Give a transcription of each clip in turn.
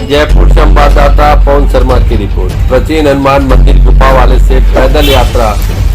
जयपुर संवाददाता पवन शर्मा की रिपोर्ट। प्राचीन हनुमान मंदिर गुफा वाले से पैदल यात्रा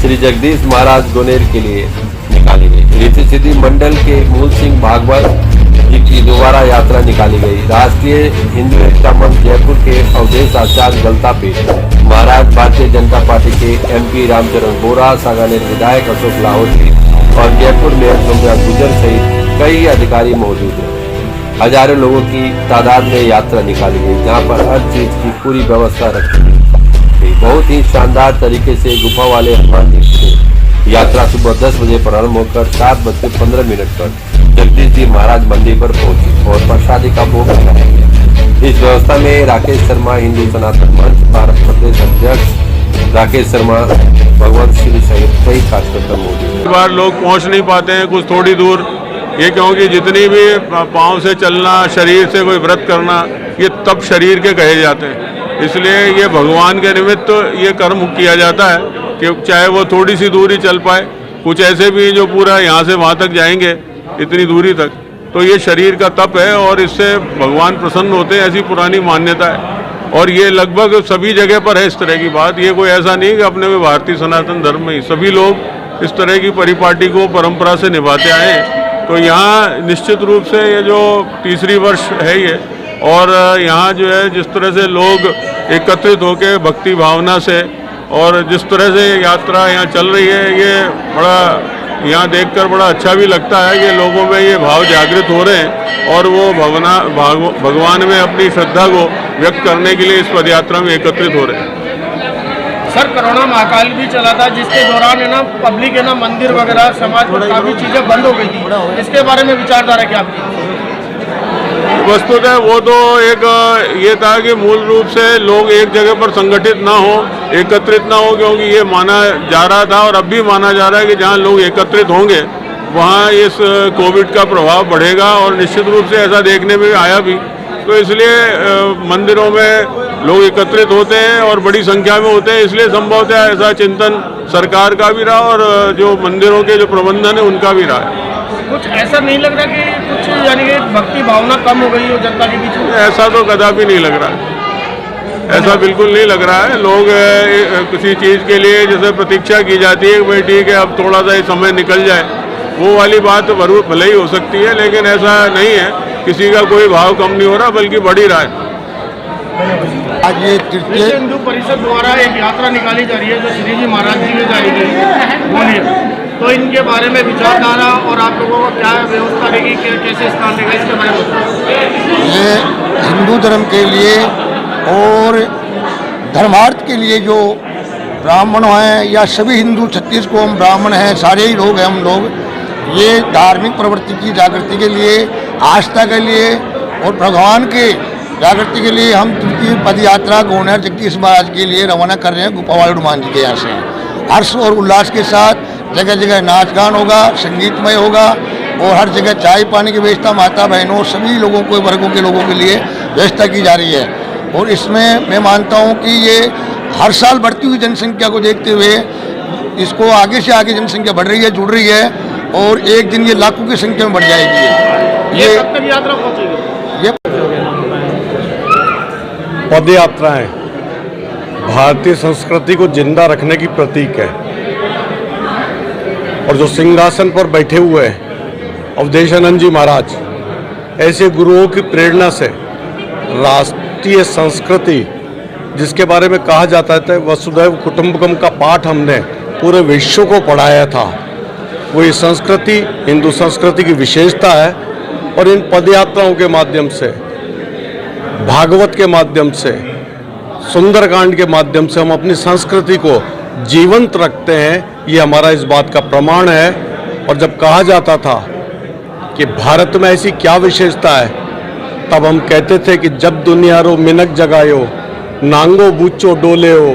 श्री जगदीश महाराज गोनेर के लिए निकाली गई। रिद्धि सिद्धि मंडल के मूल सिंह भागवत जी की दोबारा यात्रा निकाली गई। राष्ट्रीय हिंदू एकता मंच जयपुर के अवधेश आचार्य गलता पीठ महाराज, भारतीय जनता पार्टी के MP रामचरण बोरा, सांगानेर विधायक अशोक लाहौटी और जयपुर मेयर सोम्या गुजर सहित कई अधिकारी मौजूद हैं। हजारों लोगों की तादाद में यात्रा निकाली गई, जहां पर हर चीज की पूरी व्यवस्था रखी गई। बहुत ही शानदार तरीके से गुफा वाले हनुमान जी से यात्रा सुबह 10 बजे प्रारंभ होकर 7:15 पर जगदीश जी महाराज मंदिर पर पहुंची और प्रसादी का भोग लगाया गया। इस व्यवस्था में राकेश शर्मा, हिंदू सनातन मंच भारत प्रदेश अध्यक्ष राकेश शर्मा, भगवंत श्री सहित कई कार्यकर्ता मौजूद हैं। बार लोग पहुंच नहीं पाते हैं कुछ थोड़ी दूर, ये क्योंकि जितनी भी पाँव से चलना, शरीर से कोई व्रत करना, ये तप शरीर के कहे जाते हैं। इसलिए ये भगवान के निमित्त ये कर्म किया जाता है कि चाहे वो थोड़ी सी दूरी चल पाए। कुछ ऐसे भी जो पूरा यहाँ से वहाँ तक जाएंगे इतनी दूरी तक, तो ये शरीर का तप है और इससे भगवान प्रसन्न होते हैं, ऐसी पुरानी मान्यता है। और ये लगभग सभी जगह पर है इस तरह की बात। ये कोई ऐसा नहीं कि अपने में भारतीय सनातन धर्म में ही सभी लोग इस तरह की परिपाटी को परंपरा से निभाते आए हैं। तो यहाँ निश्चित रूप से ये जो तीसरी वर्ष है ये, और यहाँ जो है जिस तरह से लोग एकत्रित होकर भक्ति भावना से और जिस तरह से यात्रा यहाँ चल रही है, ये बड़ा यहाँ देखकर बड़ा अच्छा भी लगता है कि लोगों में ये भाव जागृत हो रहे हैं और वो भगवान में अपनी श्रद्धा को व्यक्त करने के लिए इस पदयात्रा में एकत्रित हो रहे हैं। सर, कोरोना महाकाल भी चला था, जिसके दौरान है ना पब्लिक है ना मंदिर वगैरह समाज में काफी चीजें बंद हो गई थी। इसके बारे में विचारधारा क्या आपकी? वस्तुतः वो तो एक ये था कि मूल रूप से लोग एक जगह पर संगठित ना हो, एकत्रित ना हो, क्योंकि ये माना जा रहा था और अब भी माना जा रहा है कि जहाँ लोग एकत्रित होंगे वहाँ इस कोविड का प्रभाव बढ़ेगा और निश्चित रूप से ऐसा देखने में आया भी। तो इसलिए मंदिरों में लोग एकत्रित होते हैं और बड़ी संख्या में होते हैं, इसलिए संभवतः ऐसा चिंतन सरकार का भी रहा और जो मंदिरों के जो प्रबंधन है उनका भी रहा है। कुछ ऐसा नहीं लग रहा कि कुछ यानी कि भक्ति भावना कम हो गई हो जनता के बीच में? ऐसा तो कदापि नहीं लग रहा है, ऐसा बिल्कुल नहीं लग रहा है। लोग किसी चीज़ के लिए जैसे प्रतीक्षा की जाती है, भाई ठीक है अब थोड़ा सा समय निकल जाए, वो वाली बात भले ही हो सकती है, लेकिन ऐसा नहीं है, किसी का कोई भाव कम नहीं हो रहा बल्कि बढ़ ही रहा है। आज ये विश्व हिंदू परिषद द्वारा एक यात्रा निकाली जा रही है जो श्री जी महाराज जी में जाएगी गोनेर, तो इनके बारे में विचारधारा और आप लोगों को क्या व्यवस्था रहेगी, कैसे स्थान रहेगा, इसके बारे में? ये हिंदू धर्म के लिए और धर्मार्थ के लिए जो ब्राह्मण हैं या सभी हिंदू 36 को हम ब्राह्मण हैं, सारे ही लोग हैं हम लोग, ये धार्मिक प्रवृत्ति की जागृति के लिए, आस्था के लिए और भगवान के जागृति के लिए हम तृतीय पद यात्रा गोनेर जगदीश महाराज के लिए रवाना कर रहे हैं गुफा वाले हनुमान जी के यहाँ से। हर्ष और उल्लास के साथ जगह जगह नाच गान होगा, संगीतमय होगा और हर जगह चाय पानी की व्यवस्था माता बहनों सभी लोगों को, वर्गों के लोगों के लिए व्यवस्था की जा रही है। और इसमें मैं मानता हूँ कि ये हर साल बढ़ती हुई जनसंख्या को देखते हुए इसको आगे से आगे जनसंख्या बढ़ रही है, जुड़ रही है और एक दिन ये लाखों की संख्या में बढ़ जाएगी। ये कब तक यात्रा पहुँचेगी? ये पद यात्राएं भारतीय संस्कृति को जिंदा रखने की प्रतीक है और जो सिंहासन पर बैठे हुए हैं अवधेशानंद जी महाराज, ऐसे गुरुओं की प्रेरणा से राष्ट्रीय संस्कृति जिसके बारे में कहा जाता है वसुधैव कुटुंबकम का पाठ हमने पूरे विश्व को पढ़ाया था, वो ये संस्कृति हिंदू संस्कृति की विशेषता है। और इन पदयात्राओं के माध्यम से, भागवत के माध्यम से, सुंदरकांड के माध्यम से हम अपनी संस्कृति को जीवंत रखते हैं, ये हमारा इस बात का प्रमाण है। और जब कहा जाता था कि भारत में ऐसी क्या विशेषता है, तब हम कहते थे कि जब दुनिया रो मिनक जगायो, नांगो बूचो डोले हो,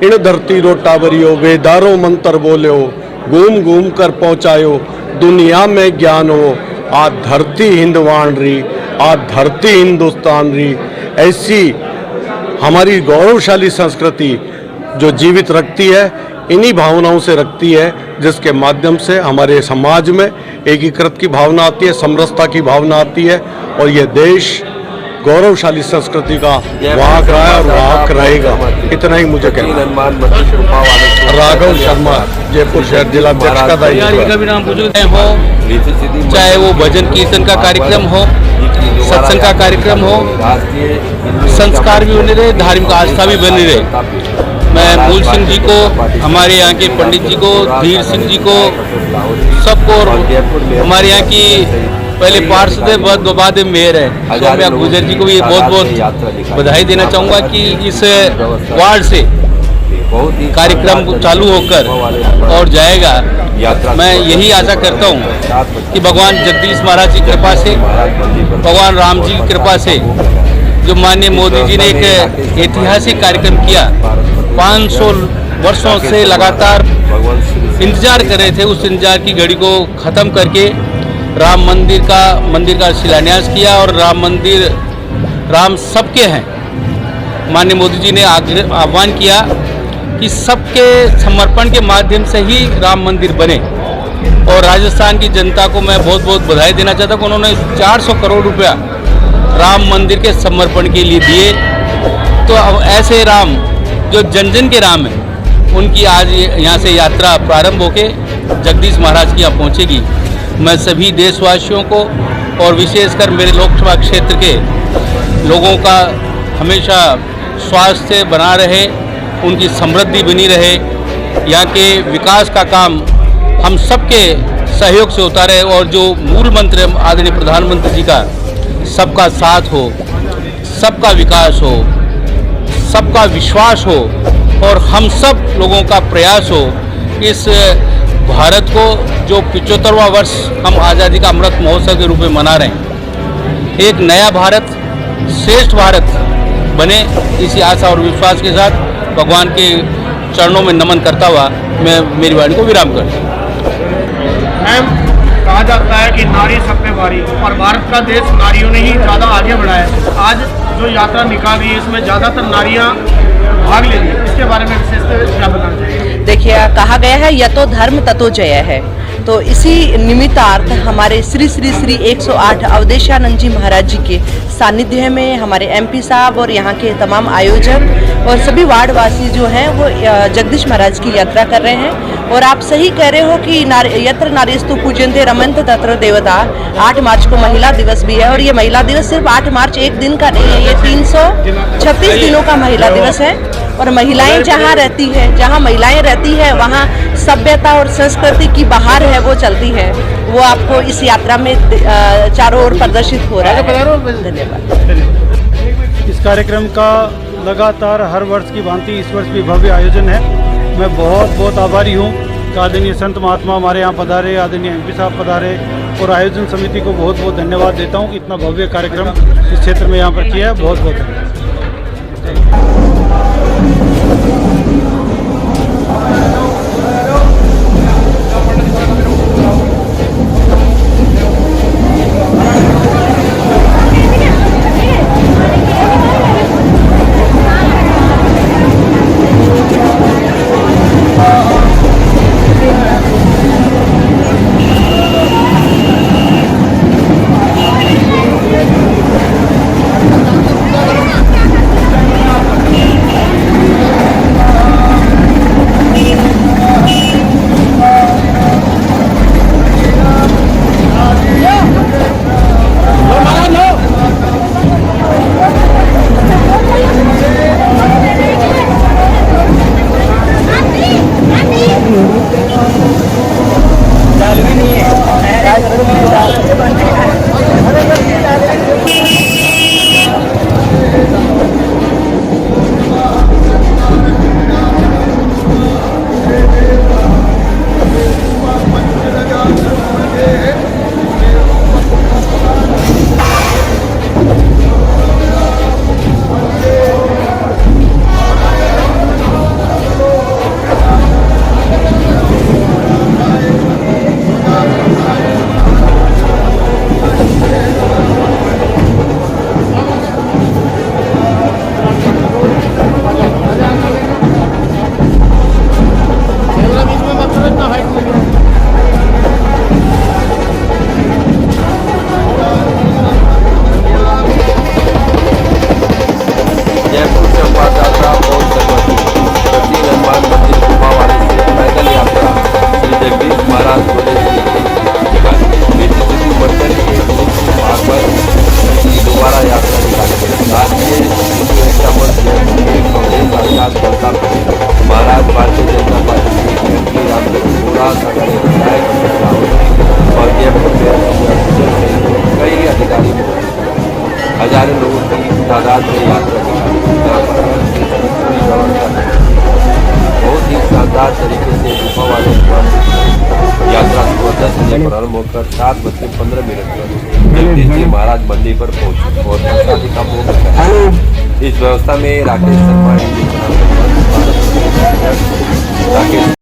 इन धरती रो टावरियो, वेदारो मंत्र बोले हो, घूम घूम कर पहुँचायो, दुनिया में ज्ञान हो, आ धरती हिंदवान री, आ धरती हिंदुस्तान री। ऐसी हमारी गौरवशाली संस्कृति जो जीवित रखती है, इन्हीं भावनाओं से रखती है, जिसके माध्यम से हमारे समाज में एकीकृत की भावना आती है, समरसता की भावना आती है और ये देश गौरवशाली संस्कृति का वाहक रहा है और वाहक रहेगा, इतना ही मुझे कहना है। हनुमान मंदिर कृपा वाले से राघव शर्मा, जयपुर शहर जिला अध्यक्ष का दायित्व हो, चाहे वो भजन कीर्तन का कार्यक्रम हो, सत्संग का कार्यक्रम हो, संस्कार भी बने रहे, धार्मिक आस्था भी बनी रहे। मैं मूल सिंह जी को, हमारे यहाँ के पंडित जी को, धीर सिंह जी को, सबको, हमारे यहाँ की पहले पार्षद है, बहुत बाद में मेयर है सौम्या गुजर जी को भी बहुत बहुत बधाई देना चाहूँगा कि इस वार्ड से कार्यक्रम चालू होकर और जाएगा। मैं यही आशा करता हूँ कि भगवान जगदीश महाराज की कृपा से, भगवान राम जी की कृपा से, जो माननीय मोदी जी ने एक ऐतिहासिक कार्यक्रम किया, 500 वर्षों से लगातार इंतजार कर रहे थे, उस इंतजार की घड़ी को ख़त्म करके राम मंदिर का शिलान्यास किया। और राम सबके हैं। माननीय मोदी जी ने आह्वान किया कि सबके समर्पण के माध्यम से ही राम मंदिर बने। और राजस्थान की जनता को मैं बहुत बहुत बधाई देना चाहता हूँ कि उन्होंने 400 करोड़ रुपया राम मंदिर के समर्पण के लिए दिए। तो अब ऐसे राम जो जन जन के राम हैं, उनकी आज यहाँ से यात्रा प्रारंभ होके जगदीश महाराज की यहाँ पहुँचेगी। मैं सभी देशवासियों को और विशेषकर मेरे लोकसभा क्षेत्र के लोगों का हमेशा स्वास्थ्य बना रहे, उनकी समृद्धि बनी रहे, यहाँ के विकास का काम हम सबके सहयोग से होता रहे। और जो मूल मंत्र आदरणीय प्रधानमंत्री जी का, सबका साथ हो, सबका विकास हो, सबका विश्वास हो और हम सब लोगों का प्रयास हो, इस भारत को जो 75वां वर्ष हम आज़ादी का अमृत महोत्सव के रूप में मना रहे हैं, एक नया भारत, श्रेष्ठ भारत बने, इसी आशा और विश्वास के साथ भगवान के चरणों में नमन करता हुआ मैं मेरी वाणी को विराम करता हूँ। मैम, कहा जाता है कि नारी सब पे भारी, और भारत का देश नारियों ने ही ज़्यादा आगे बढ़ाया है। आज जो यात्रा निकाल रही है, इसमें ज़्यादातर नारियाँ भाग ले रही है, इसके बारे में विशेष क्या बताना चाहिए? देखिए, कहा गया है यतो धर्म ततो जय है। तो इसी निमित्तार्थ हमारे श्री श्री श्री 108 अवधेशानंद जी महाराज जी के सानिध्य में हमारे एमपी साहब और यहाँ के तमाम आयोजक और सभी वार्डवासी जो हैं वो जगदीश महाराज की यात्रा कर रहे हैं। और आप सही कह रहे हो कि यत्र नारीस्तु पूज्यन्ते रमन्ते तत्र देवता। 8 मार्च को महिला दिवस भी है, और ये महिला दिवस सिर्फ 8 मार्च एक दिन का नहीं है, ये 336 दिनों का महिला दिवस है। और महिलाएं जहाँ रहती है, जहाँ महिलाएं रहती है, वहाँ सभ्यता और संस्कृति की बहार है वो चलती है, वो आपको इस यात्रा में चारों ओर प्रदर्शित हो रहा है। धन्यवाद। इस कार्यक्रम का लगातार हर वर्ष की भांति इस वर्ष भी भव्य आयोजन है। मैं बहुत बहुत आभारी हूँ कि आदरणीय संत महात्मा हमारे यहाँ पधारे, आदरणीय एमपी साहब पधारे, और आयोजन समिति को बहुत बहुत धन्यवाद देता हूँ कि इतना भव्य कार्यक्रम इस क्षेत्र में यहाँ पर किया है। बहुत बहुत धन्यवाद। हजारों लोगों की तादाद में यात्रा निकाली। यहाँ पर पूरी व्यवस्था बहुत ही शानदार तरीके से गुफा वाले यात्रा सुबह 10 बजे प्रारंभ होकर 7:15 पर जगदीश जी महाराज मंदिर पर पहुंची और प्रसादी का भोग लगाया। इस व्यवस्था में राकेश शर्मा, राकेश